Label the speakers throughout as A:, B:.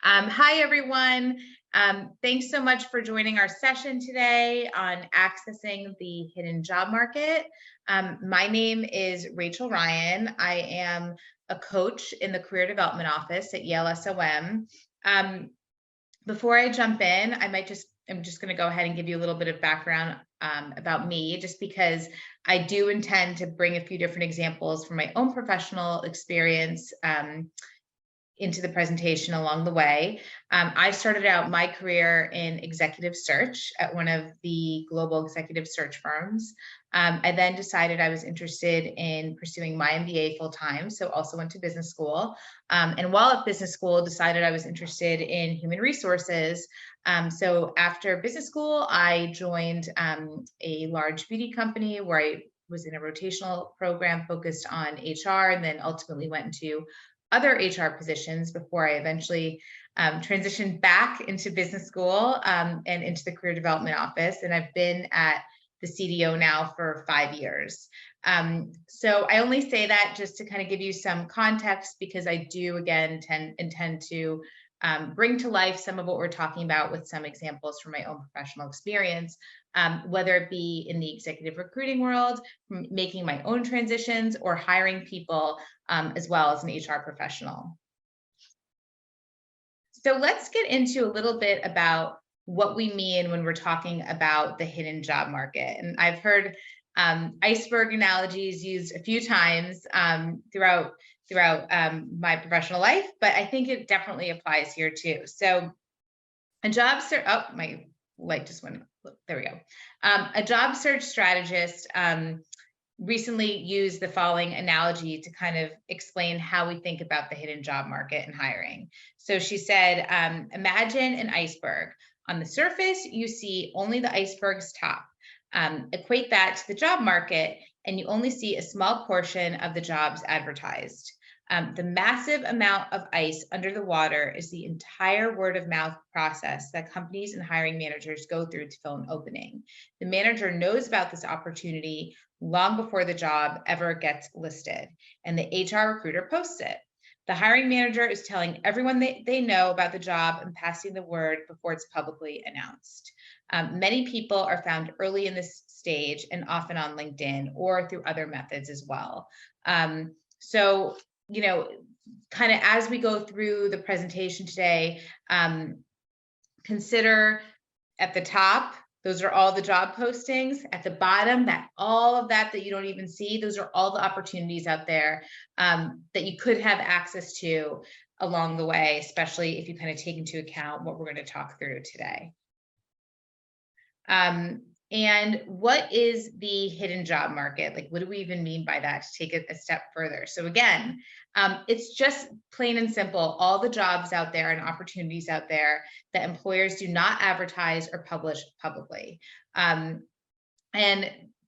A: Hi, everyone. Thanks so much for joining our session today on accessing the hidden job market. My name is Rachel Ryan. I am a coach in the Career Development Office at Yale SOM. Before I jump in, I'm just going to go ahead and give you a little bit of background about me, just because I do intend to bring a few different examples from my own professional experience into the presentation along the way. I started out my career in executive search at one of the global executive search firms. I then decided I was interested in pursuing my MBA full-time, so also went to business school. And while at business school, decided I was interested in human resources. So after business school, I joined a large beauty company where I was in a rotational program focused on HR, and then ultimately went into other HR positions before I eventually transitioned back into business school and into the career development office. And I've been at the CDO now for 5 years. So I only say that just to kind of give you some context, because I do, again, intend to bring to life some of what we're talking about with some examples from my own professional experience, whether it be in the executive recruiting world, making my own transitions, or hiring people as well as an HR professional. So let's get into a little bit about what we mean when we're talking about the hidden job market. And I've heard iceberg analogies used a few times throughout my professional life, but I think it definitely applies here too. So a job search, oh, my light just went, there we go. A job search strategist recently used the following analogy to kind of explain how we think about the hidden job market and hiring. So she said, imagine an iceberg. On the surface, you see only the iceberg's top. Equate that to the job market, and you only see a small portion of the jobs advertised. The massive amount of ice under the water is the entire word of mouth process that companies and hiring managers go through to fill an opening. The manager knows about this opportunity long before the job ever gets listed, and the HR recruiter posts it. The hiring manager is telling everyone they know about the job and passing the word before it's publicly announced. Many people are found early in this stage and often on LinkedIn or through other methods as well. So, you know, kind of as we go through the presentation today, consider at the top, those are all the job postings. At the bottom, all of that you don't even see, those are all the opportunities out there that you could have access to along the way, especially if you kind of take into account what we're going to talk through today. And what is the hidden job market? Like, what do we even mean by that, to take it a step further? So again, it's just plain and simple, all the jobs out there and opportunities out there that employers do not advertise or publish publicly. And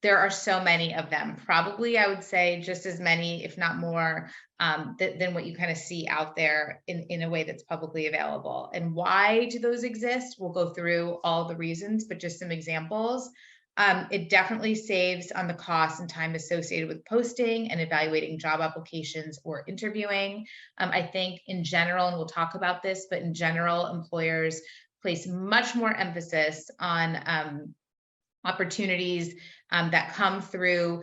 A: there are so many of them, probably I would say just as many, if not more, than what you kind of see out there in a way that's publicly available. And why do those exist? We'll go through all the reasons, but just some examples. It definitely saves on the cost and time associated with posting and evaluating job applications or interviewing. I think in general, and we'll talk about this, but in general, employers place much more emphasis on opportunities that come through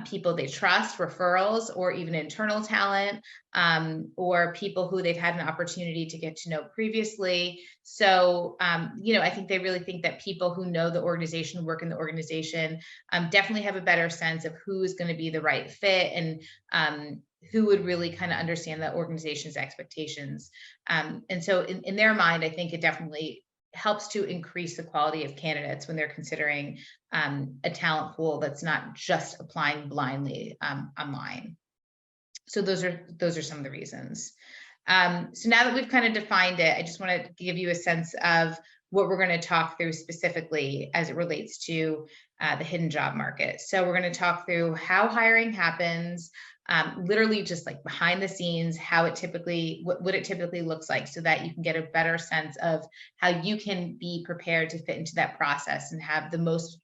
A: people they trust, referrals, or even internal talent, or people who they've had an opportunity to get to know previously. So, you know, I think they really think that people who know the organization, work in the organization, definitely have a better sense of who is going to be the right fit and who would really kind of understand the organization's expectations. And so in their mind, I think it definitely helps to increase the quality of candidates when they're considering a talent pool that's not just applying blindly online. So those are some of the reasons. So now that we've kind of defined it, I just want to give you a sense of what we're going to talk through specifically as it relates to the hidden job market. So we're going to talk through how hiring happens, literally just like behind the scenes, how it typically, what it typically looks like, so that you can get a better sense of how you can be prepared to fit into that process and have the most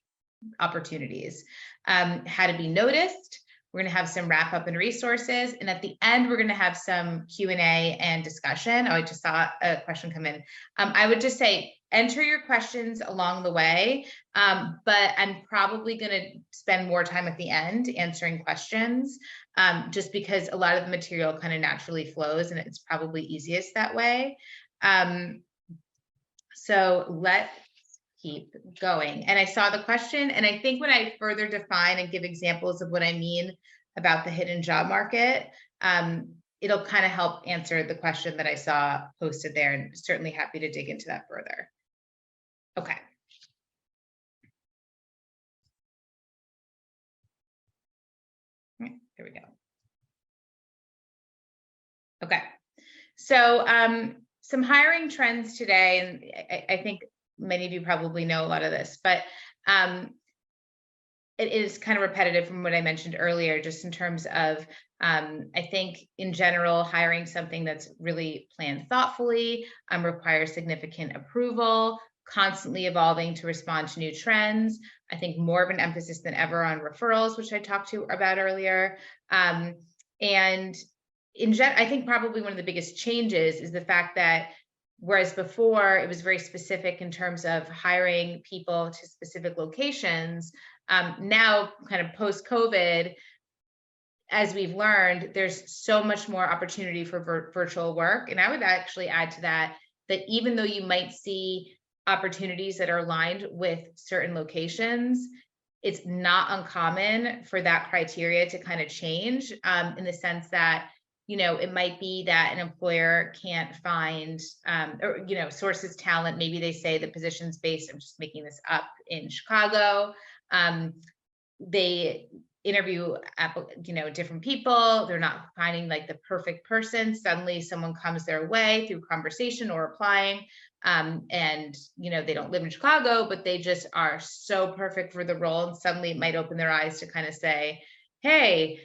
A: opportunities. How to be noticed, We're going to have some wrap up and resources. And at the end, we're going to have some Q&A and discussion. Oh, I just saw a question come in. I would just say, enter your questions along the way, but I'm probably going to spend more time at the end answering questions, just because a lot of the material kind of naturally flows and it's probably easiest that way. So let's keep going. And I saw the question, and I think when I further define and give examples of what I mean about the hidden job market, it'll kind of help answer the question that I saw posted there, and certainly happy to dig into that further. Okay. Here we go. Okay. So some hiring trends today, and I think many of you probably know a lot of this, but it is kind of repetitive from what I mentioned earlier, just in terms of, I think in general, hiring something that's really planned thoughtfully, requires significant approval, constantly evolving to respond to new trends. I think more of an emphasis than ever on referrals, which I talked about earlier. And I think probably one of the biggest changes is the fact that whereas before it was very specific in terms of hiring people to specific locations, now kind of post-COVID, as we've learned, there's so much more opportunity for virtual work. And I would actually add to that, that even though you might see opportunities that are aligned with certain locations, it's not uncommon for that criteria to kind of change, in the sense that, you know, it might be that an employer can't find, or, you know, sources talent. Maybe they say the position's based, I'm just making this up, in Chicago. They interview, you know, different people. They're not finding like the perfect person. Suddenly someone comes their way through conversation or applying. And, you know, they don't live in Chicago, but they just are so perfect for the role. And suddenly it might open their eyes to kind of say, hey,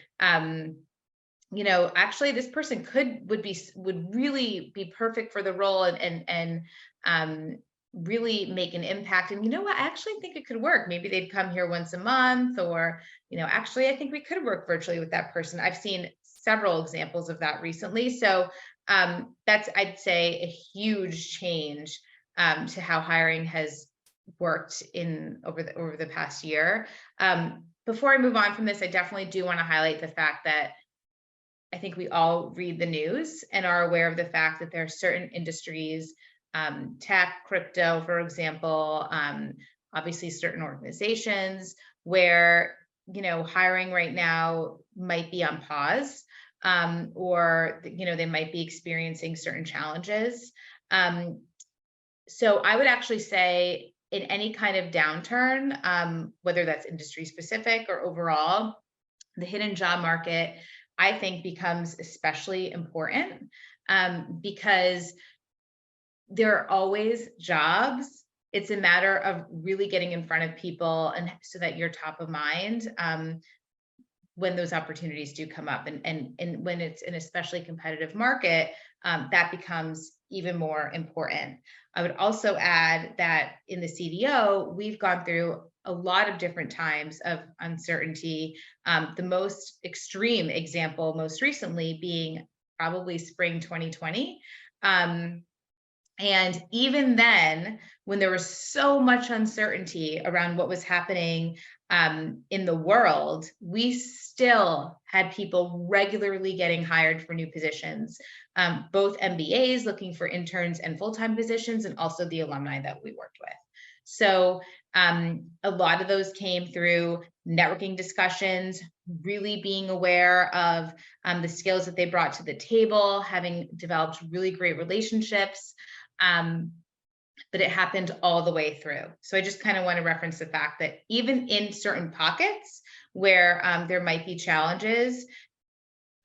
A: you know, actually this person would really be perfect for the role and really make an impact. And you know what, I actually think it could work. Maybe they'd come here once a month, or, you know, actually, I think we could work virtually with that person. I've seen several examples of that recently. So that's, I'd say, a huge change to how hiring has worked over the past year. Before I move on from this, I definitely do want to highlight the fact that I think we all read the news and are aware of the fact that there are certain industries, tech, crypto, for example, obviously certain organizations where, you know, hiring right now might be on pause, or, you know, they might be experiencing certain challenges. So I would actually say in any kind of downturn, whether that's industry specific or overall, the hidden job market, I think, becomes especially important, because there are always jobs. It's a matter of really getting in front of people, and so that you're top of mind when those opportunities do come up. And when it's an especially competitive market, that becomes even more important. I would also add that in the CDO, we've gone through a lot of different times of uncertainty. The most extreme example, most recently, being probably spring 2020. And even then, when there was so much uncertainty around what was happening in the world, we still had people regularly getting hired for new positions, both MBAs looking for interns and full-time positions, and also the alumni that we worked with. So a lot of those came through networking discussions, really being aware of the skills that they brought to the table, having developed really great relationships. But it happened all the way through. So I just kind of want to reference the fact that even in certain pockets where there might be challenges,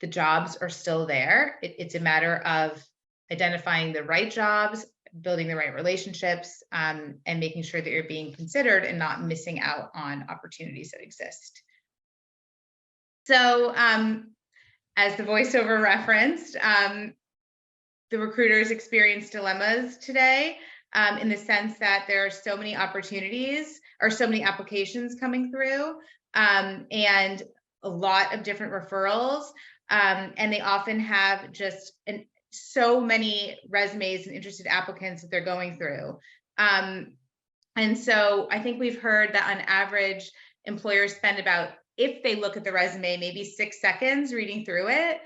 A: the jobs are still there. It's a matter of identifying the right jobs, building the right relationships, and making sure that you're being considered and not missing out on opportunities that exist. So as the voiceover referenced, the recruiters experience dilemmas today, in the sense that there are so many opportunities or so many applications coming through, and a lot of different referrals, and they often have just so many resumes and interested applicants that they're going through. And so I think we've heard that on average, employers spend about, if they look at the resume, maybe 6 seconds reading through it.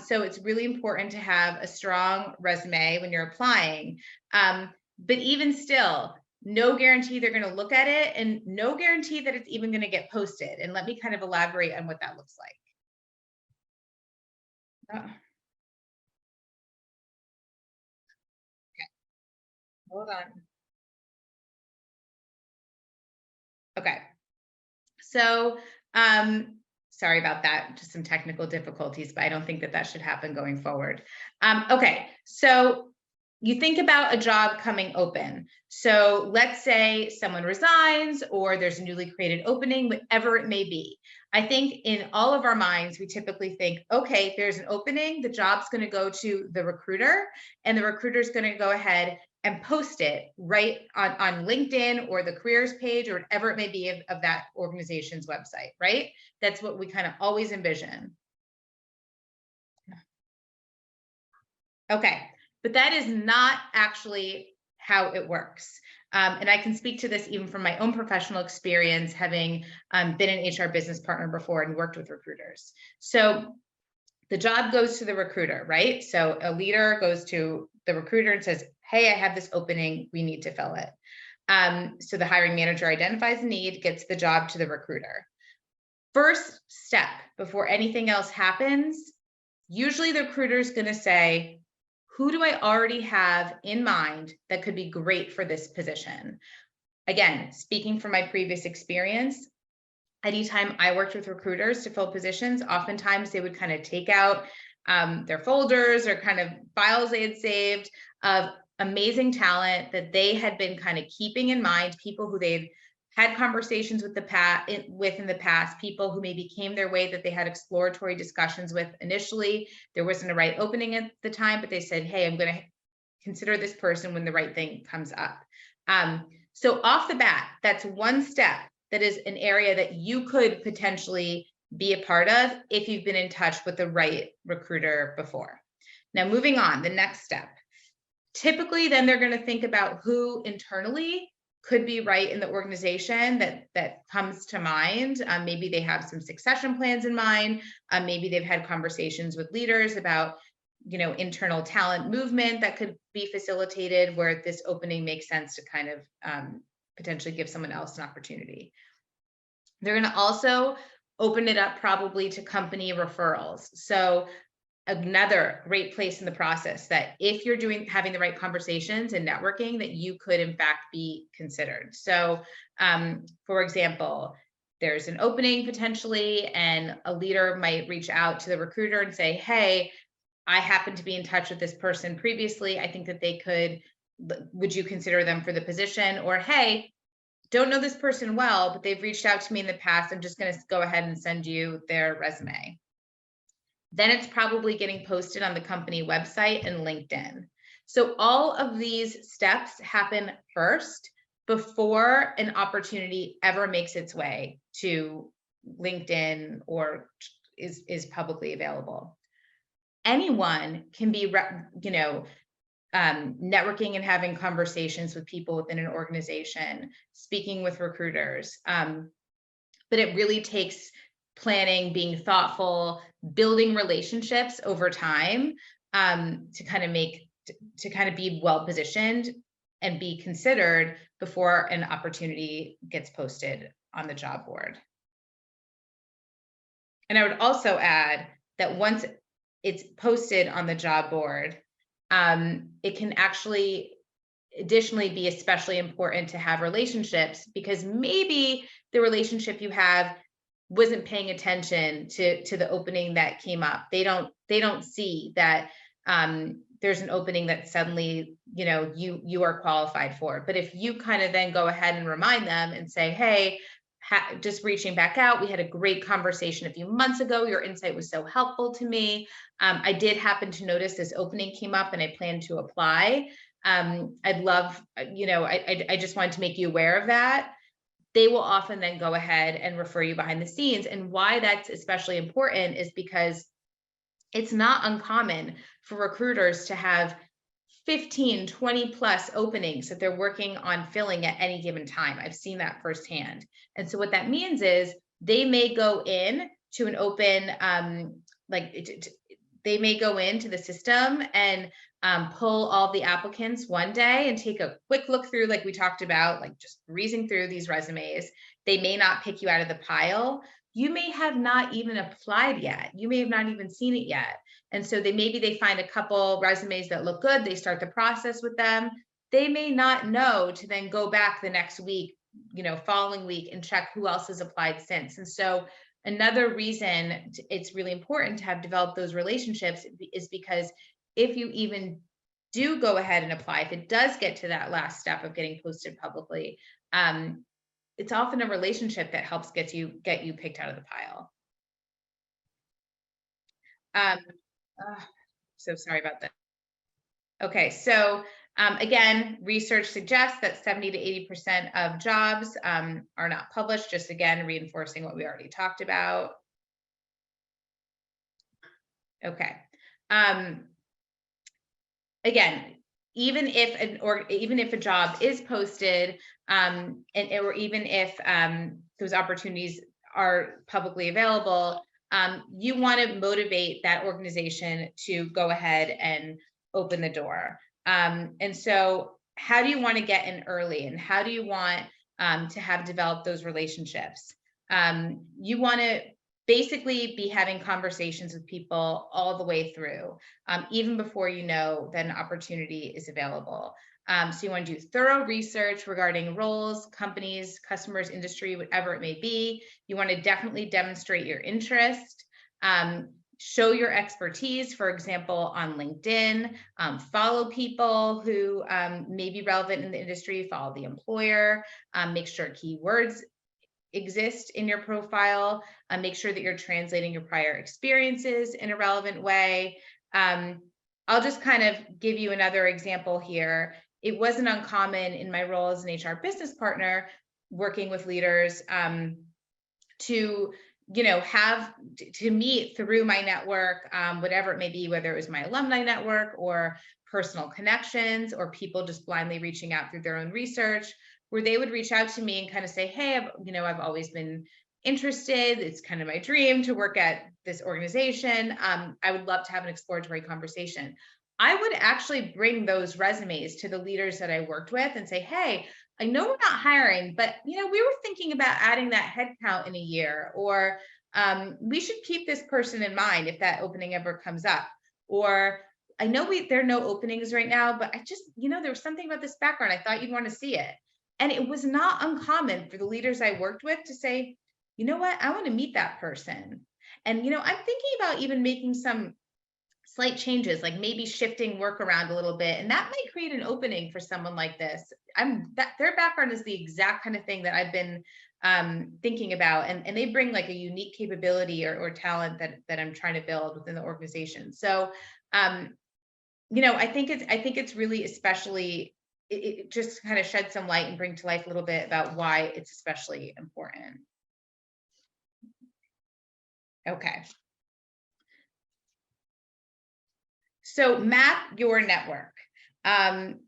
A: So it's really important to have a strong resume when you're applying. But even still, no guarantee they're going to look at it, and no guarantee that it's even going to get posted. And let me kind of elaborate on what that looks like. Okay, hold on. Okay. So, sorry about that, just some technical difficulties, but I don't think that that should happen going forward. Okay, so you think about a job coming open. So let's say someone resigns or there's a newly created opening, whatever it may be. I think in all of our minds, we typically think, okay, there's an opening, the job's going to go to the recruiter, and the recruiter is going to go ahead and post it right on LinkedIn or the careers page or whatever it may be of that organization's website, right? That's what we kind of always envision. Okay, but that is not actually how it works. And I can speak to this even from my own professional experience, having been an HR business partner before and worked with recruiters. So the job goes to the recruiter, right? So a leader goes to the recruiter and says, hey, I have this opening, we need to fill it. So the hiring manager identifies the need, gets the job to the recruiter. First step before anything else happens, usually the recruiter is going to say, who do I already have in mind that could be great for this position? Again, speaking from my previous experience, anytime I worked with recruiters to fill positions, oftentimes they would kind of take out their folders or kind of files they had saved of amazing talent that they had been kind of keeping in mind, people who they'd had conversations with in the past, people who maybe came their way that they had exploratory discussions with initially. There wasn't a right opening at the time, but they said, hey, I'm going to consider this person when the right thing comes up. So off the bat, that's one step that is an area that you could potentially be a part of if you've been in touch with the right recruiter before. Now, moving on, the next step. Typically, then they're going to think about who internally could be right in the organization that comes to mind. Maybe they have some succession plans in mind. Maybe they've had conversations with leaders about, internal talent movement that could be facilitated where this opening makes sense to kind of potentially give someone else an opportunity. They're going to also open it up probably to company referrals. So another great place in the process that if you're having the right conversations and networking, that you could in fact be considered. So for example, there's an opening potentially, and a leader might reach out to the recruiter and say, hey, I happen to be in touch with this person previously. I think that would you consider them for the position? Or, hey, don't know this person well, but they've reached out to me in the past. I'm just going to go ahead and send you their resume. Then it's probably getting posted on the company website and LinkedIn. So all of these steps happen first before an opportunity ever makes its way to LinkedIn or is publicly available. Anyone can be, networking and having conversations with people within an organization, speaking with recruiters. But it really takes planning, being thoughtful, building relationships over time to kind of be well positioned and be considered before an opportunity gets posted on the job board. And I would also add that once it's posted on the job board, it can actually additionally be especially important to have relationships, because maybe the relationship you have wasn't paying attention to the opening that came up. They don't see that there's an opening that suddenly you are qualified for. But if you kind of then go ahead and remind them and say, hey, just reaching back out, we had a great conversation a few months ago, your insight was so helpful to me. I did happen to notice this opening came up and I plan to apply. I'd love, I just wanted to make you aware of that. they will often then go ahead and refer you behind the scenes. And why that's especially important is because it's not uncommon for recruiters to have 15, 20 plus openings that they're working on filling at any given time. I've seen that firsthand. And so what that means is they may go in to an open, they may go into the system and pull all the applicants one day and take a quick look through, like we talked about, like just breezing through these resumes. They may not pick you out of the pile. You may have not even applied yet. You may have not even seen it yet. And so maybe they find a couple resumes that look good. They start the process with them. They may not know to then go back the next week, following week, and check who else has applied since. And so another reason it's really important to have developed those relationships is because if you even do go ahead and apply, if it does get to that last step of getting posted publicly, it's often a relationship that helps get you picked out of the pile. So sorry about that. Okay, so again, research suggests that 70 to 80% of jobs are not published, just again, reinforcing what we already talked about. Okay. Again, even if a job is posted, or even if those opportunities are publicly available, you want to motivate that organization to go ahead and open the door. And so how do you want to get in early, and how do you want to have developed those relationships? You want to basically be having conversations with people all the way through, even before you know that an opportunity is available. So you want to do thorough research regarding roles, companies, customers, industry, whatever it may be. You want to definitely demonstrate your interest, show your expertise, for example, on LinkedIn, follow people who may be relevant in the industry, follow the employer, make sure keywords exist in your profile, make sure that you're translating your prior experiences in a relevant way. I'll just kind of give you another example here. It wasn't uncommon in my role as an HR business partner, working with leaders, to meet through my network, whatever it may be, whether it was my alumni network or personal connections or people just blindly reaching out through their own research, where they would reach out to me and kind of say, hey, I've always been interested. It's kind of my dream to work at this organization. I would love to have an exploratory conversation. I would actually bring those resumes to the leaders that I worked with and say, hey, I know we're not hiring, but we were thinking about adding that headcount in a year, or we should keep this person in mind if that opening ever comes up. Or I know there are no openings right now, but I just, there was something about this background. I thought you'd want to see it. And it was not uncommon for the leaders I worked with to say, you know what, I want to meet that person. And, I'm thinking about even making some slight changes, like maybe shifting work around a little bit. And that might create an opening for someone like this. Their background is the exact kind of thing that I've been thinking about. And they bring like a unique capability or talent that I'm trying to build within the organization. So, I think it's really especially, it just kind of shed some light and bring to life a little bit about why it's especially important. Okay. So map your network. I'm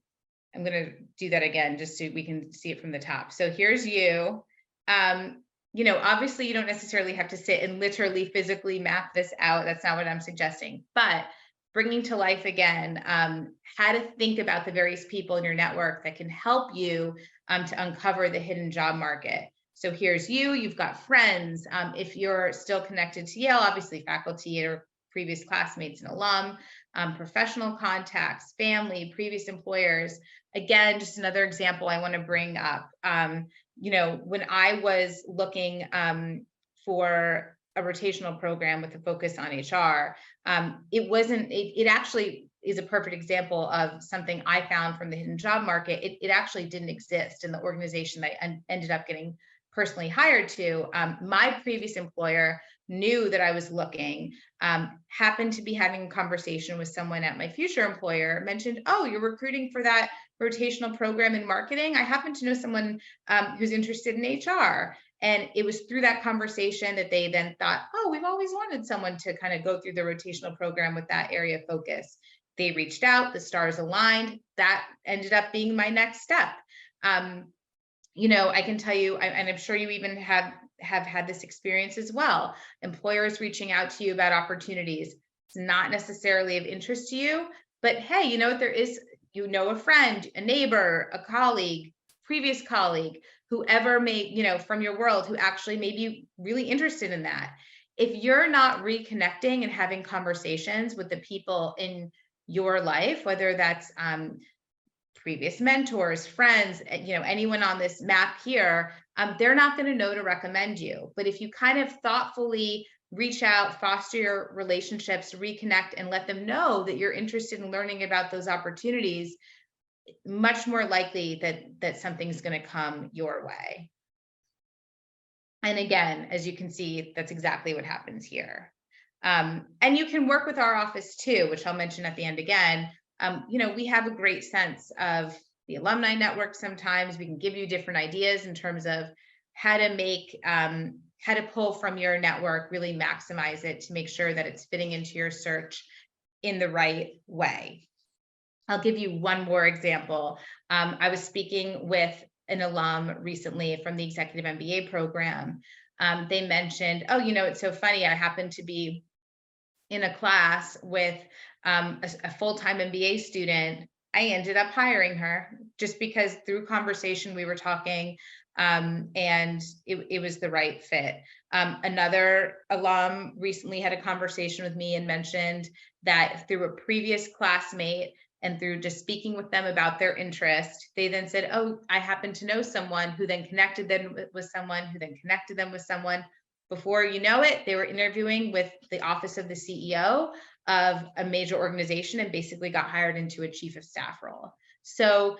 A: going to do that again, just so we can see it from the top. So here's you. Obviously you don't necessarily have to sit and literally physically map this out. That's not what I'm suggesting, but bringing to life again, how to think about the various people in your network that can help you to uncover the hidden job market. So here's you've got friends. If you're still connected to Yale, obviously faculty or previous classmates and alum, professional contacts, family, previous employers. Again, just another example I want to bring up. When I was looking for a rotational program with a focus on HR, it actually is a perfect example of something I found from the hidden job market. It actually didn't exist in the organization that I ended up getting personally hired to. My previous employer knew that I was looking, happened to be having a conversation with someone at my future employer, mentioned, oh, you're recruiting for that rotational program in marketing. I happen to know someone who's interested in HR. And it was through that conversation that they then thought, oh, we've always wanted someone to kind of go through the rotational program with that area of focus. They reached out, the stars aligned. That ended up being my next step. I can tell you, and I'm sure you even have had this experience as well. Employers reaching out to you about opportunities. It's not necessarily of interest to you, but hey, there is, a friend, a neighbor, a colleague, previous colleague, whoever may, from your world who actually may be really interested in that. If you're not reconnecting and having conversations with the people in your life, whether that's previous mentors, friends, anyone on this map here, they're not going to know to recommend you. But if you kind of thoughtfully reach out, foster your relationships, reconnect, and let them know that you're interested in learning about those opportunities, much more likely that something's going to come your way. And again, as you can see, that's exactly what happens here. And you can work with our office too, which I'll mention at the end again. We have a great sense of the alumni network. Sometimes we can give you different ideas in terms of how to pull from your network, really maximize it to make sure that it's fitting into your search in the right way. I'll give you one more example. I was speaking with an alum recently from the executive MBA program. They mentioned, oh, it's so funny. I happened to be in a class with a full-time MBA student. I ended up hiring her just because through conversation we were talking, and it was the right fit. Another alum recently had a conversation with me and mentioned that through a previous classmate and through just speaking with them about their interest, they then said, oh, I happen to know someone who then connected them with someone who then connected them with someone. Before you know it, they were interviewing with the office of the CEO of a major organization and basically got hired into a chief of staff role. So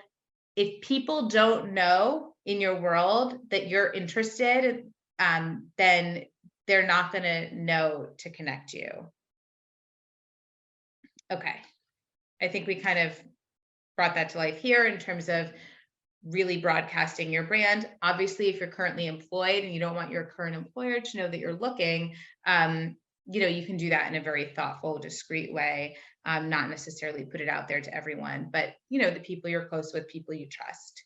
A: if people don't know in your world that you're interested, then they're not going to know to connect you. Okay. I think we kind of brought that to life here in terms of really broadcasting your brand. Obviously, if you're currently employed and you don't want your current employer to know that you're looking, you can do that in a very thoughtful, discreet way, not necessarily put it out there to everyone, but the people you're close with, people you trust.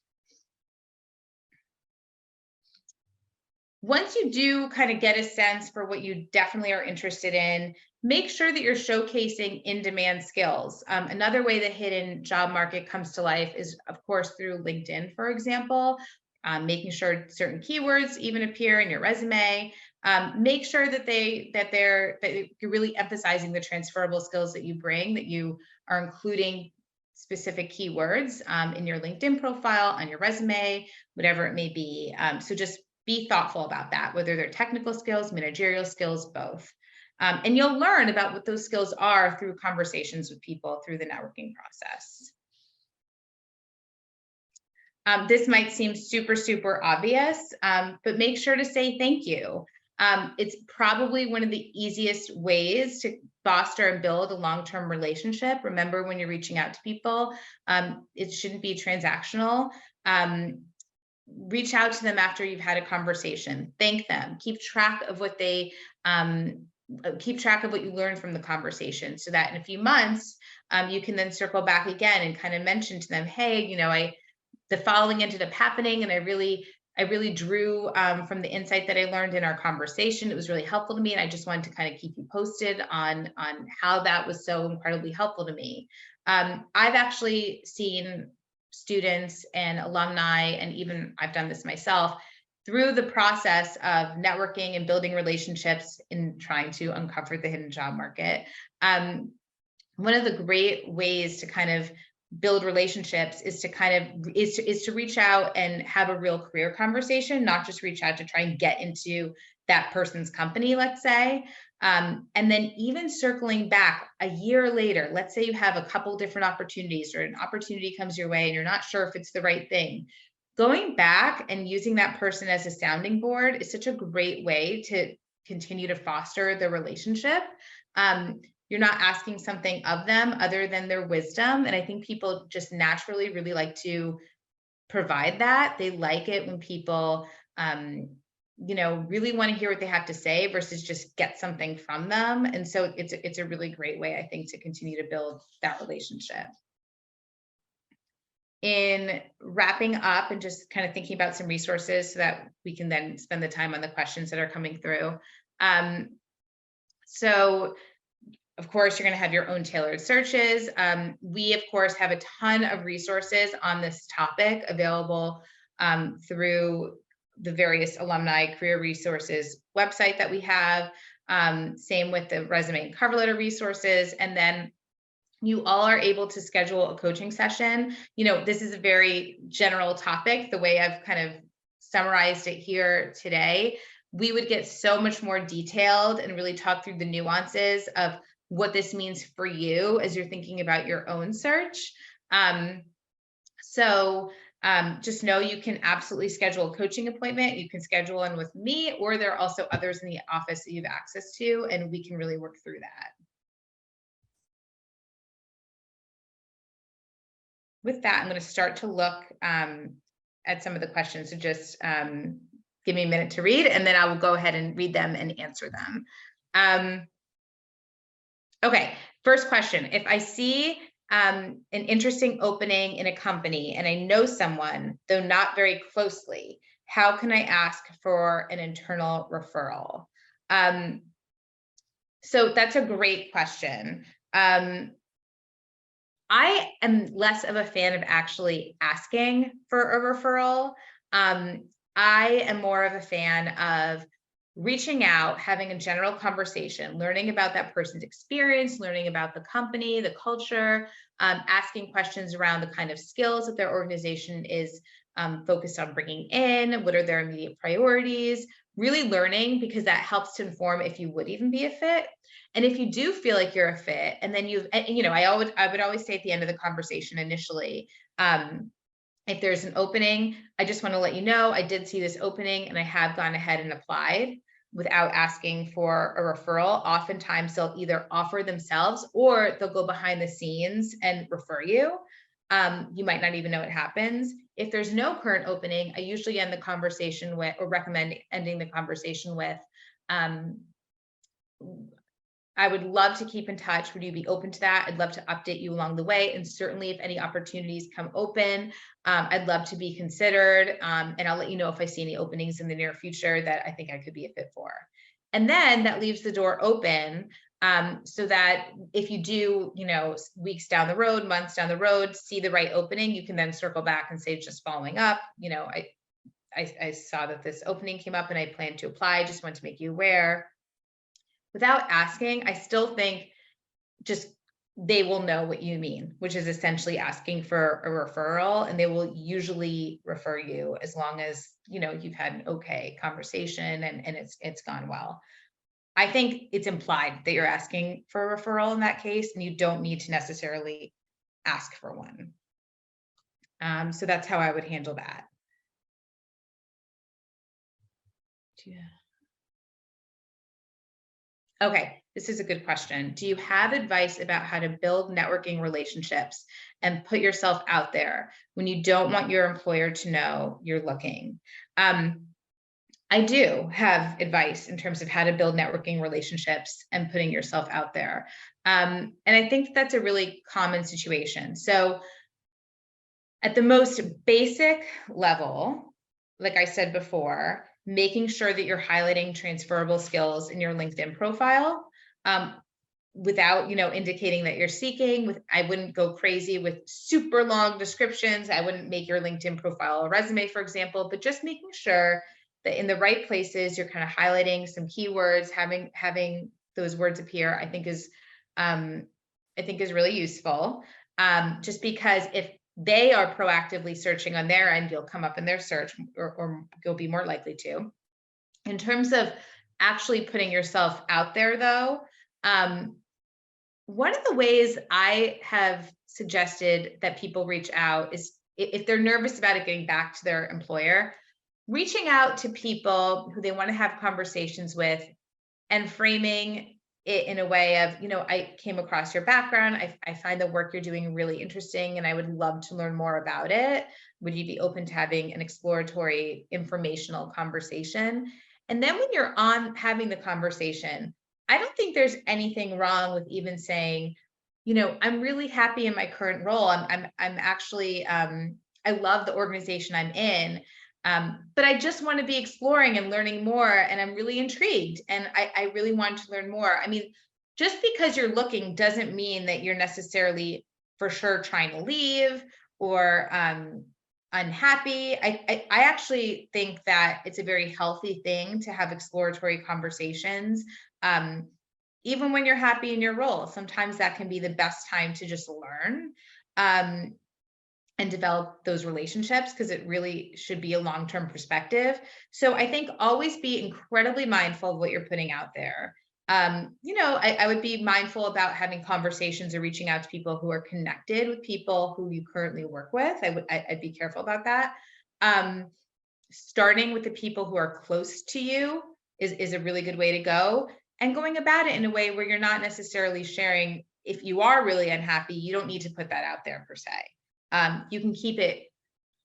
A: Once you do kind of get a sense for what you definitely are interested in, make sure that you're showcasing in-demand skills. Another way the hidden job market comes to life is, of course, through LinkedIn, for example, making sure certain keywords even appear in your resume. Make sure that you're really emphasizing the transferable skills that you bring, that you are including specific keywords in your LinkedIn profile, on your resume, whatever it may be. So just be thoughtful about that, whether they're technical skills, managerial skills, both. And you'll learn about what those skills are through conversations with people through the networking process. This might seem super, super obvious, but make sure to say thank you. It's probably one of the easiest ways to foster and build a long-term relationship. Remember, when you're reaching out to people, it shouldn't be transactional. Reach out to them after you've had a conversation. Thank them. Keep track of what you learned from the conversation, so that in a few months, you can then circle back again and kind of mention to them, hey, the following ended up happening, and I really drew from the insight that I learned in our conversation. It was really helpful to me, and I just wanted to kind of keep you posted on how that was so incredibly helpful to me. I've actually seen students and alumni, and even I've done this myself, through the process of networking and building relationships in trying to uncover the hidden job market. One of the great ways to kind of build relationships is to reach out and have a real career conversation, not just reach out to try and get into that person's company, let's say. And then even circling back a year later, let's say you have a couple different opportunities, or an opportunity comes your way and you're not sure if it's the right thing. Going back and using that person as a sounding board is such a great way to continue to foster the relationship. You're not asking something of them other than their wisdom. And I think people just naturally really like to provide that. They like it when people, really want to hear what they have to say versus just get something from them. And so it's a really great way, I think, to continue to build that relationship. In wrapping up and just kind of thinking about some resources so that we can then spend the time on the questions that are coming through. So of course, you're going to have your own tailored searches. We, of course, have a ton of resources on this topic available through the various alumni career resources website that we have. Same with the resume and cover letter resources. And then you all are able to schedule a coaching session. This is a very general topic, the way I've kind of summarized it here today. We would get so much more detailed and really talk through the nuances of what this means for you as you're thinking about your own search. Just know you can absolutely schedule a coaching appointment. You can schedule one with me, or there are also others in the office that you have access to, and we can really work through that. With that, I'm going to start to look at some of the questions. So just give me a minute to read, and then I will go ahead and read them and answer them. Okay, first question. If I see an interesting opening in a company and I know someone, though not very closely, how can I ask for an internal referral? So that's a great question. I am less of a fan of actually asking for a referral. I am more of a fan of reaching out, having a general conversation, learning about that person's experience, learning about the company, the culture, asking questions around the kind of skills that their organization is focused on bringing in, what are their immediate priorities, really learning, because that helps to inform if you would even be a fit. And if you do feel like you're a fit, and then I would always say at the end of the conversation initially, if there's an opening, I just want to let you know, I did see this opening and I have gone ahead and applied without asking for a referral. Oftentimes they'll either offer themselves or they'll go behind the scenes and refer you. You might not even know it happens. If there's no current opening, I usually end the conversation with, or recommend ending the conversation with, I would love to keep in touch. Would you be open to that? I'd love to update you along the way. And certainly if any opportunities come open, I'd love to be considered. And I'll let you know if I see any openings in the near future that I think I could be a fit for. And then that leaves the door open so that if you do, weeks down the road, months down the road, see the right opening, you can then circle back and say, just following up, I saw that this opening came up and I plan to apply. Just want to make you aware. Without asking, I still think just they will know what you mean, which is essentially asking for a referral, and they will usually refer you as long as you've had an okay conversation and it's gone well. I think it's implied that you're asking for a referral in that case, and you don't need to necessarily ask for one. So that's how I would handle that. Yeah. Okay, this is a good question. Do you have advice about how to build networking relationships and put yourself out there when you don't want your employer to know you're looking? I do have advice in terms of how to build networking relationships and putting yourself out there. And I think that's a really common situation. So at the most basic level, like I said before, making sure that you're highlighting transferable skills in your LinkedIn profile without, indicating that you're seeking. I wouldn't go crazy with super long descriptions. I wouldn't make your LinkedIn profile a resume, for example, but just making sure that in the right places, you're kind of highlighting some keywords, having those words appear, I think is really useful. Just because if they are proactively searching on their end, you'll come up in their search, or you'll be more likely to. In terms of actually putting yourself out there, though, one of the ways I have suggested that people reach out is if they're nervous about it getting back to their employer, reaching out to people who they want to have conversations with and framing it in a way of, I came across your background. I find the work you're doing really interesting and I would love to learn more about it. Would you be open to having an exploratory, informational conversation? And then when you're on having the conversation, I don't think there's anything wrong with even saying, I'm really happy in my current role. I'm actually, I love the organization I'm in. But I just want to be exploring and learning more. And I'm really intrigued. And I really want to learn more. I mean, just because you're looking doesn't mean that you're necessarily for sure trying to leave or unhappy. I actually think that it's a very healthy thing to have exploratory conversations. Even when you're happy in your role, sometimes that can be the best time to just learn. And develop those relationships, because it really should be a long-term perspective. So I think always be incredibly mindful of what you're putting out there. I would be mindful about having conversations or reaching out to people who are connected with people who you currently work with. I'd be careful about that. Starting with the people who are close to you is a really good way to go, and going about it in a way where you're not necessarily sharing. If you are really unhappy, you don't need to put that out there per se. You can keep it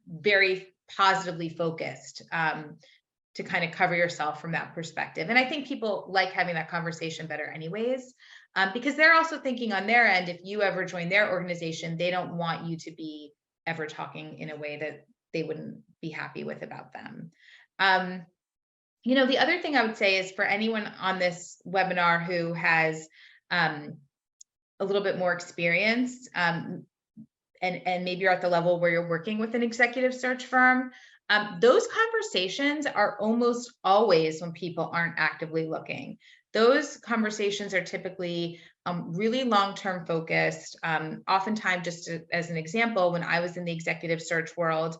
A: very positively focused to kind of cover yourself from that perspective. And I think people like having that conversation better anyways, because they're also thinking on their end, if you ever join their organization, they don't want you to be ever talking in a way that they wouldn't be happy with about them. The other thing I would say is for anyone on this webinar who has a little bit more experience, and maybe you're at the level where you're working with an executive search firm, those conversations are almost always when people aren't actively looking. Those conversations are typically really long-term focused. Oftentimes, just as an example, when I was in the executive search world,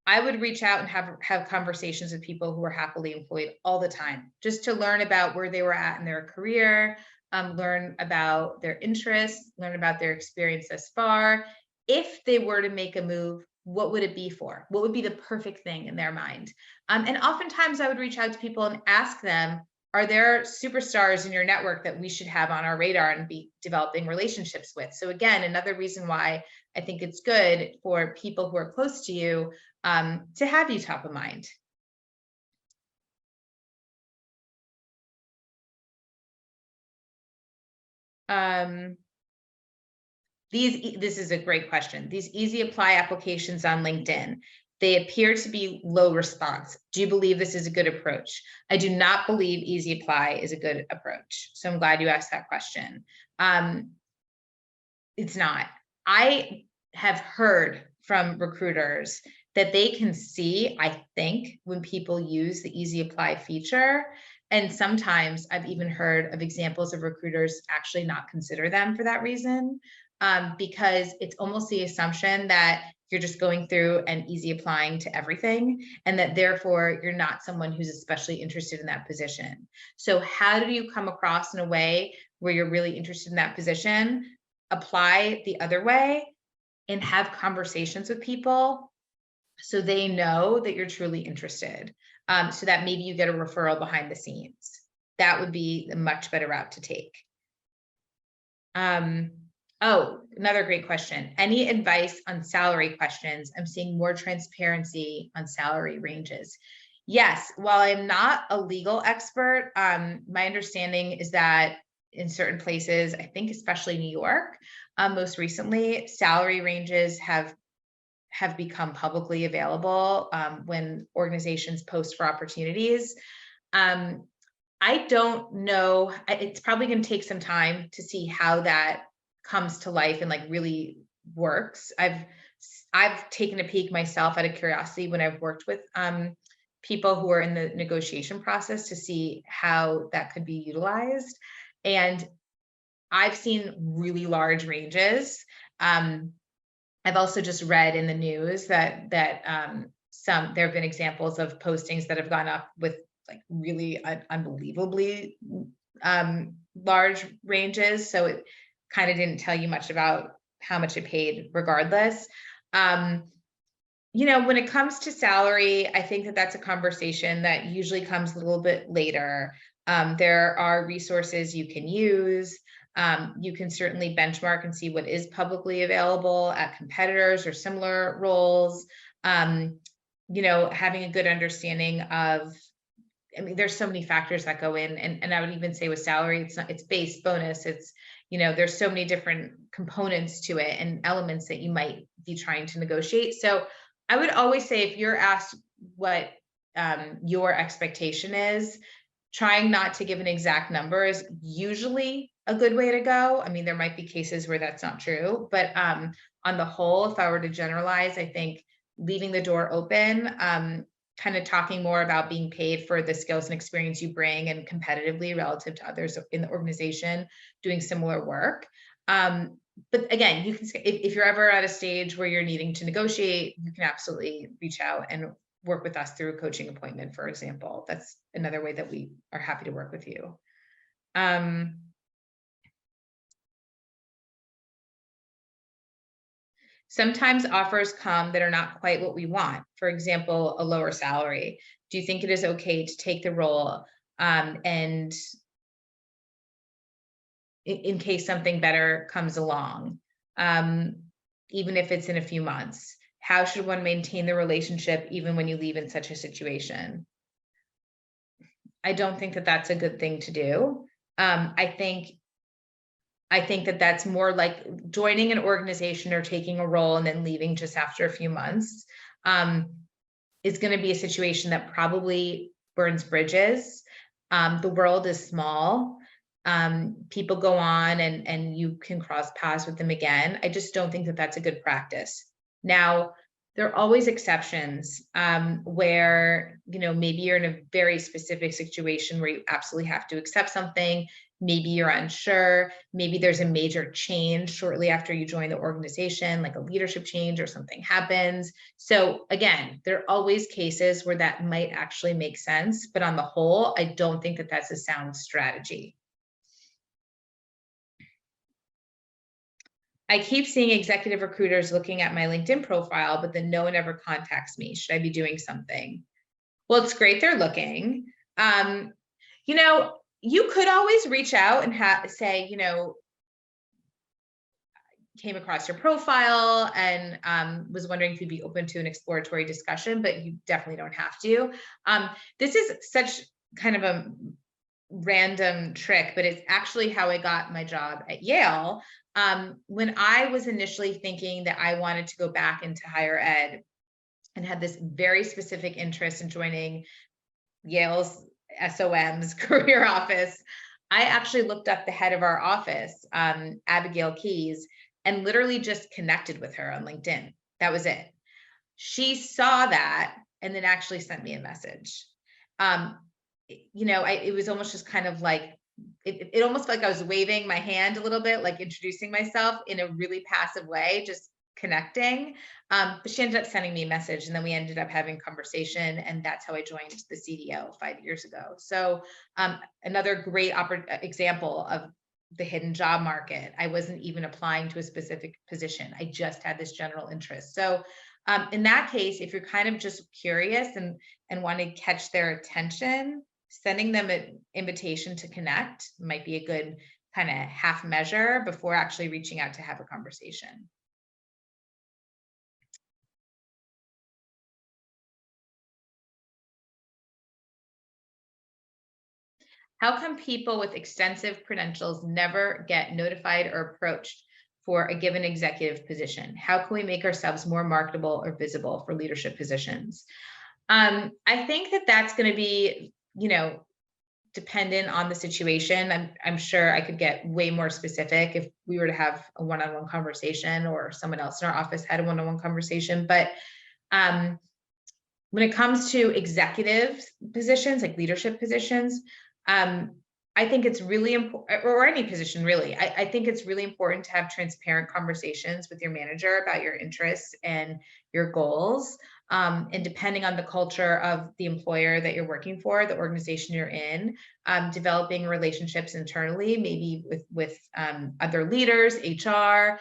A: I would reach out and have conversations with people who were happily employed all the time, just to learn about where they were at in their career, learn about their interests, learn about their experience thus far. If they were to make a move, what would it be for? What would be the perfect thing in their mind? And oftentimes I would reach out to people and ask them, are there superstars in your network that we should have on our radar and be developing relationships with? So again, another reason why I think it's good for people who are close to you to have you top of mind. This is a great question. These easy apply applications on LinkedIn, they appear to be low response. Do you believe this is a good approach? I do not believe easy apply is a good approach. So I'm glad you asked that question. It's not. I have heard from recruiters that they can see, I think, when people use the easy apply feature. And sometimes I've even heard of examples of recruiters actually not consider them for that reason. Because it's almost the assumption that you're just going through and easy applying to everything, and that therefore you're not someone who's especially interested in that position. So how do you come across in a way where you're really interested in that position? Apply the other way and have conversations with people so they know that you're truly interested, so that maybe you get a referral behind the scenes. That would be a much better route to take. Oh, another great question. Any advice on salary questions? I'm seeing more transparency on salary ranges. Yes, while I'm not a legal expert, my understanding is that in certain places, I think especially New York, most recently, salary ranges have become publicly available when organizations post for opportunities. I don't know. It's probably going to take some time to see how that comes to life and like really works. I've taken a peek myself out of curiosity when I've worked with people who are in the negotiation process to see how that could be utilized. And I've seen really large ranges. I've also just read in the news that there have been examples of postings that have gone up with like really unbelievably large ranges. So it kind of didn't tell you much about how much it paid regardless. When it comes to salary, I think that that's a conversation that usually comes a little bit later. There are resources you can use. You can certainly benchmark and see what is publicly available at competitors or similar roles. Having a good understanding of, I mean, there's so many factors that go in, and I would even say with salary, it's base, bonus, there's so many different components to it and elements that you might be trying to negotiate. So I would always say, if you're asked what your expectation is, trying not to give an exact number is usually a good way to go. I mean, there might be cases where that's not true, but on the whole, if I were to generalize, I think leaving the door open, kind of talking more about being paid for the skills and experience you bring and competitively relative to others in the organization doing similar work. But again, you can, if you're ever at a stage where you're needing to negotiate, you can absolutely reach out and work with us through a coaching appointment, for example. That's another way that we are happy to work with you. Sometimes offers come that are not quite what we want. For example, a lower salary. Do you think it is okay to take the role and in case something better comes along, even if it's in a few months? How should one maintain the relationship even when you leave in such a situation? I don't think that that's a good thing to do. I think that that's more like joining an organization or taking a role and then leaving just after a few months is going to be a situation that probably burns bridges. The world is small. People go on and you can cross paths with them again. I just don't think that that's a good practice. Now, there are always exceptions where, maybe you're in a very specific situation where you absolutely have to accept something. Maybe you're unsure. Maybe there's a major change shortly after you join the organization, like a leadership change or something happens. So again, there are always cases where that might actually make sense. But on the whole, I don't think that that's a sound strategy. I keep seeing executive recruiters looking at my LinkedIn profile, but then no one ever contacts me. Should I be doing something? Well, it's great they're looking. You could always reach out and say, came across your profile and was wondering if you'd be open to an exploratory discussion, but you definitely don't have to. This is such kind of a random trick, but it's actually how I got my job at Yale. When I was initially thinking that I wanted to go back into higher ed and had this very specific interest in joining Yale's SOM's career office, I actually looked up the head of our office, Abigail Keys, and literally just connected with her on LinkedIn. That was it. She saw that and then actually sent me a message. It was almost just kind of like, it almost felt like I was waving my hand a little bit, like introducing myself in a really passive way, just connecting. But she ended up sending me a message, and then we ended up having conversation, and that's how I joined the CDO 5 years ago. So another great example of the hidden job market. I wasn't even applying to a specific position. I just had this general interest. So in that case, if you're kind of just curious and want to catch their attention, sending them an invitation to connect might be a good kind of half measure before actually reaching out to have a conversation. How come people with extensive credentials never get notified or approached for a given executive position? How can we make ourselves more marketable or visible for leadership positions? I think that that's going to be, dependent on the situation. I'm sure I could get way more specific if we were to have a one-on-one conversation or someone else in our office had a one-on-one conversation. But when it comes to executive positions, like leadership positions, I think it's really important, or any position really, I think it's really important to have transparent conversations with your manager about your interests and your goals. And depending on the culture of the employer that you're working for, the organization you're in, developing relationships internally, maybe with other leaders, HR,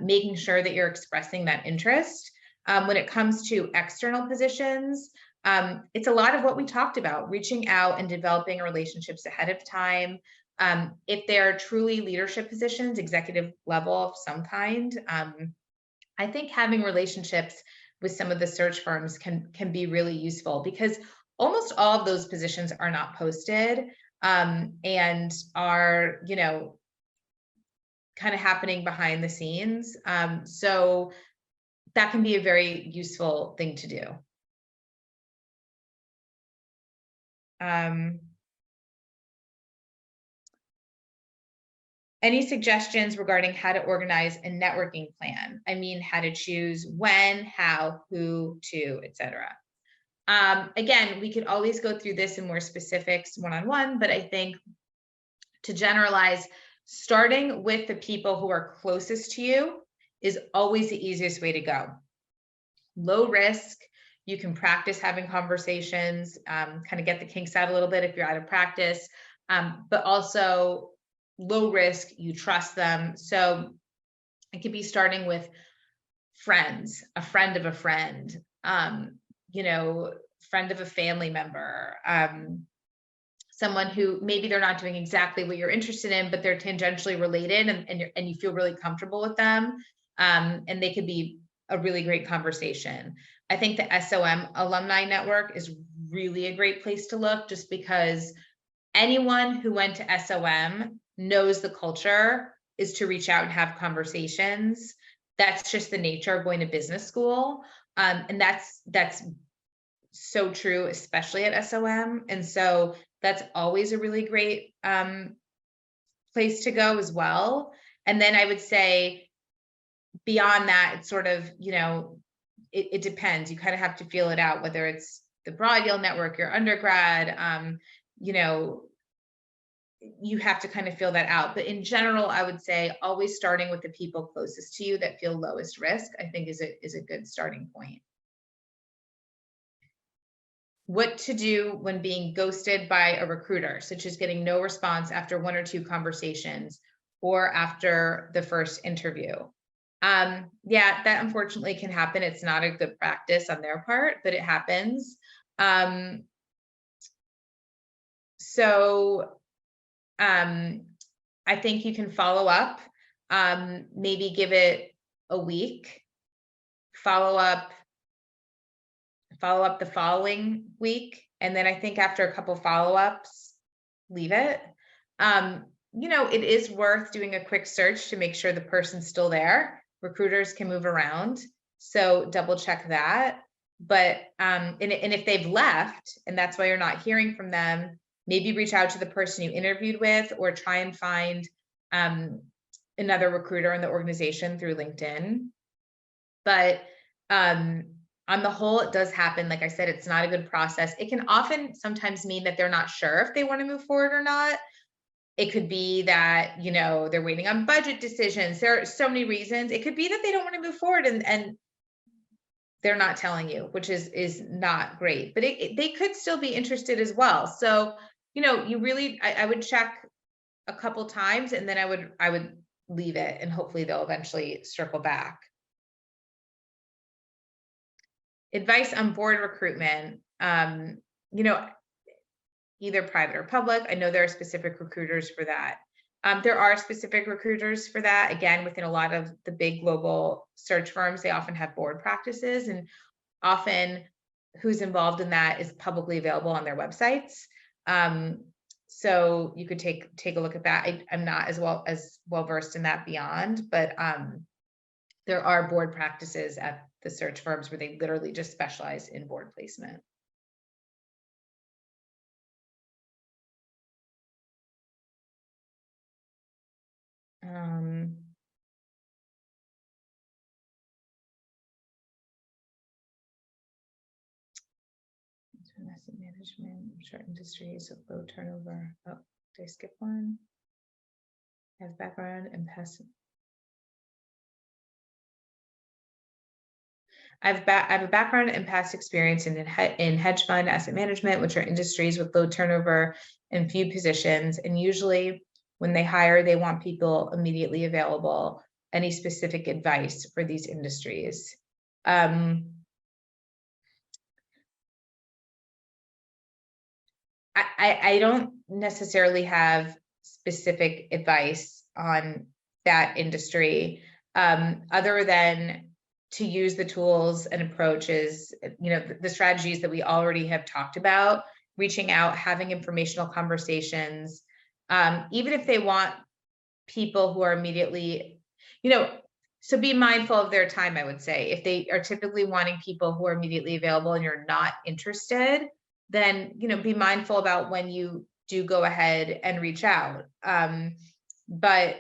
A: making sure that you're expressing that interest. When it comes to external positions, It's a lot of what we talked about, reaching out and developing relationships ahead of time. If they're truly leadership positions, executive level of some kind, I think having relationships with some of the search firms can be really useful, because almost all of those positions are not posted, and are, kind of happening behind the scenes. So that can be a very useful thing to do. Any suggestions regarding how to organize a networking plan? I mean, how to choose when, how, who, to, etc. Again, we could always go through this in more specifics one-on-one, but I think to generalize, starting with the people who are closest to you is always the easiest way to go. Low risk, you can practice having conversations, kind of get the kinks out a little bit if you're out of practice, but also low risk, you trust them. So it could be starting with friends, a friend of a friend, friend of a family member, someone who maybe they're not doing exactly what you're interested in, but they're tangentially related, and you feel really comfortable with them. And they could be a really great conversation. I think the SOM alumni network is really a great place to look, just because anyone who went to SOM knows the culture is to reach out and have conversations. That's just the nature of going to business school. And that's so true, especially at SOM. And so that's always a really great place to go as well. And then I would say beyond that, it's sort of, it depends. You kind of have to feel it out, whether it's the Broad Yale network, your undergrad, you have to kind of feel that out. But in general, I would say always starting with the people closest to you that feel lowest risk, I think is a good starting point. What to do when being ghosted by a recruiter, such as getting no response after 1 or 2 conversations or after the first interview. Yeah, that unfortunately can happen. It's not a good practice on their part, but it happens. I think you can follow up, maybe give it a week, follow up the following week. And then I think after a couple follow-ups, leave it. It is worth doing a quick search to make sure the person's still there. Recruiters can move around, so double check that. But and if they've left and that's why you're not hearing from them, maybe reach out to the person you interviewed with, or try and find another recruiter in the organization through LinkedIn. But on the whole, it does happen. Like I said, it's not a good process. It can often sometimes mean that they're not sure if they want to move forward or not. It could be that, they're waiting on budget decisions. There are so many reasons. It could be that they don't want to move forward and they're not telling you, which is not great, but they could still be interested as well. So, you really, I would check a couple times, and then I would leave it, and hopefully they'll eventually circle back. Advice on board recruitment, either private or public. I know there are specific recruiters for that. There are specific recruiters for that. Again, within a lot of the big global search firms, they often have board practices, and often who's involved in that is publicly available on their websites. So you could take a look at that. I'm not as well versed in that beyond, but there are board practices at the search firms where they literally just specialize in board placement. Asset management, short industries with low turnover. Oh, did I skip one? I have background in past. I have a background and past experience in hedge fund asset management, which are industries with low turnover and few positions. And usually when they hire, they want people immediately available. Any specific advice for these industries? I don't necessarily have specific advice on that industry, other than to use the tools and approaches, the strategies that we already have talked about, reaching out, having informational conversations, even if they want people who are immediately, so be mindful of their time, I would say. If they are typically wanting people who are immediately available and you're not interested, then, be mindful about when you do go ahead and reach out. But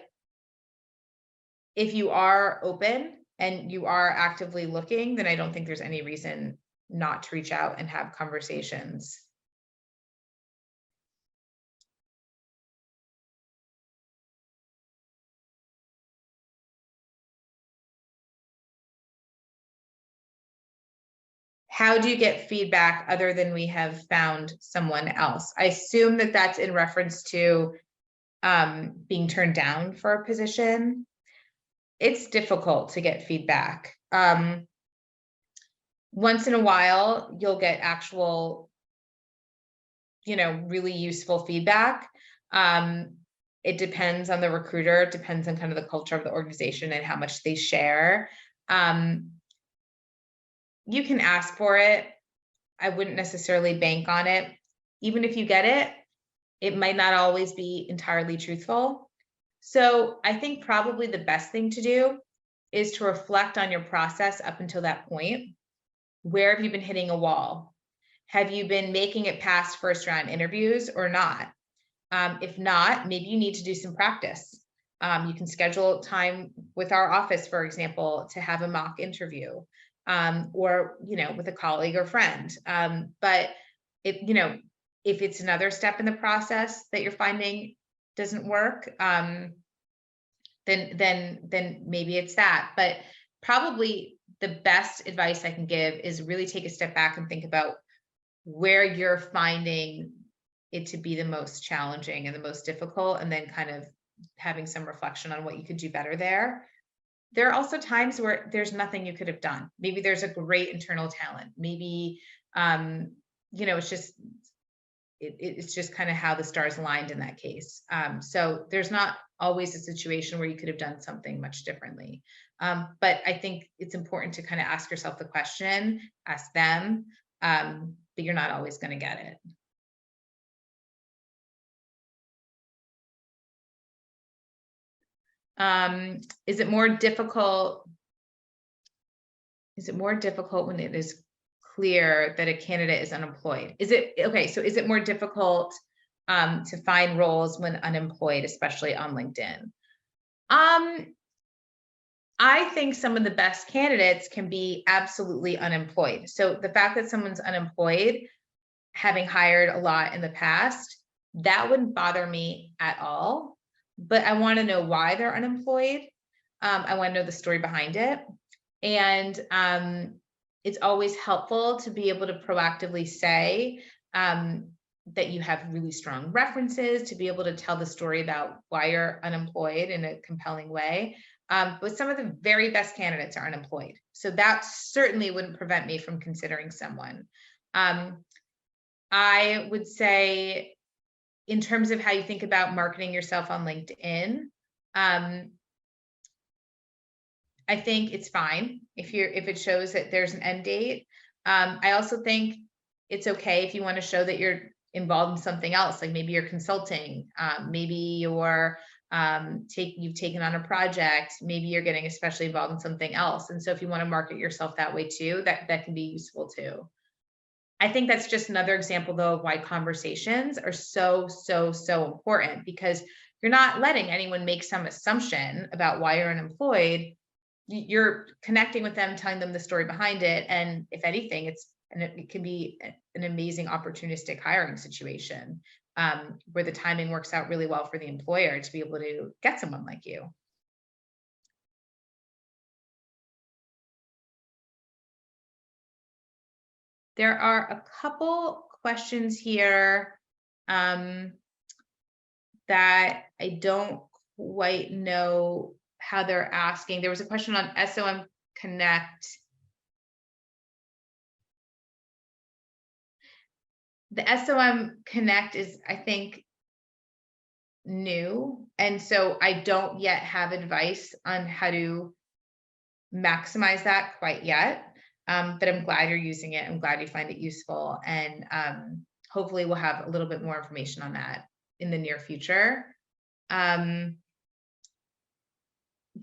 A: if you are open and you are actively looking, then I don't think there's any reason not to reach out and have conversations. How do you get feedback other than we have found someone else? I assume that that's in reference to being turned down for a position. It's difficult to get feedback. Once in a while, you'll get actual, really useful feedback. It depends on the recruiter. It depends on kind of the culture of the organization and how much they share. You can ask for it. I wouldn't necessarily bank on it. Even if you get it, it might not always be entirely truthful. So I think probably the best thing to do is to reflect on your process up until that point. Where have you been hitting a wall? Have you been making it past first round interviews or not? If not, maybe you need to do some practice. You can schedule time with our office, for example, to have a mock interview, or, with a colleague or friend. But if it's another step in the process that you're finding doesn't work, then maybe it's that. But probably the best advice I can give is really take a step back and think about where you're finding it to be the most challenging and the most difficult, and then kind of having some reflection on what you could do better there. There are also times where there's nothing you could have done. Maybe there's a great internal talent. Maybe, it's just kind of how the stars aligned in that case. So there's not always a situation where you could have done something much differently. But I think it's important to kind of ask yourself the question, ask them, but you're not always going to get it. Is it more difficult? Is it more difficult when it is clear that a candidate is unemployed? Is it more difficult to find roles when unemployed, especially on LinkedIn? I think some of the best candidates can be absolutely unemployed. So the fact that someone's unemployed, having hired a lot in the past, that wouldn't bother me at all. But I want to know why they're unemployed. I want to know the story behind it. And it's always helpful to be able to proactively say that you have really strong references, to be able to tell the story about why you're unemployed in a compelling way. But some of the very best candidates are unemployed. So that certainly wouldn't prevent me from considering someone. I would say, in terms of how you think about marketing yourself on LinkedIn, I think it's fine if it shows that there's an end date. I also think it's okay if you want to show that you're involved in something else, like maybe you're consulting, maybe you're you've taken on a project, maybe you're getting especially involved in something else. And so if you want to market yourself that way too, that can be useful too. I think that's just another example, though, of why conversations are so important, because you're not letting anyone make some assumption about why you're unemployed. You're connecting with them, telling them the story behind it. And if anything, it can be an amazing opportunistic hiring situation, where the timing works out really well for the employer to be able to get someone like you. There are a couple questions here that I don't quite know how they're asking. There was a question on SOM Connect. the SOM Connect is, I think, new. And so I don't yet have advice on how to maximize that quite yet. But I'm glad you're using it. I'm glad you find it useful. And hopefully we'll have a little bit more information on that in the near future. There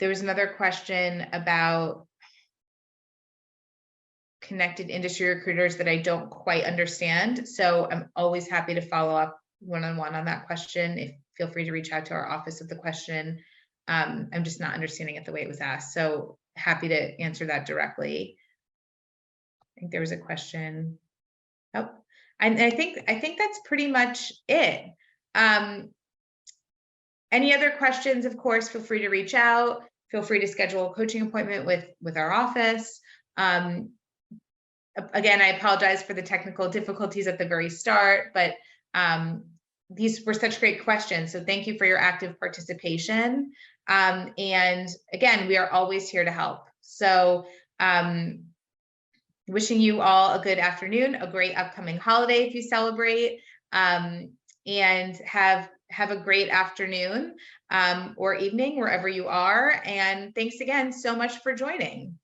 A: was another question about connected industry recruiters that I don't quite understand. So I'm always happy to follow up one-on-one on that question. Feel free to reach out to our office with the question. I'm just not understanding it the way it was asked. So happy to answer that directly. I think there was a question. Oh, and I think that's pretty much it. Any other questions, of course, feel free to reach out. Feel free to schedule a coaching appointment with our office. Again, I apologize for the technical difficulties at the very start, but these were such great questions. So thank you for your active participation. And again, we are always here to help. So wishing you all a good afternoon, a great upcoming holiday if you celebrate, and have a great afternoon or evening wherever you are. And thanks again so much for joining.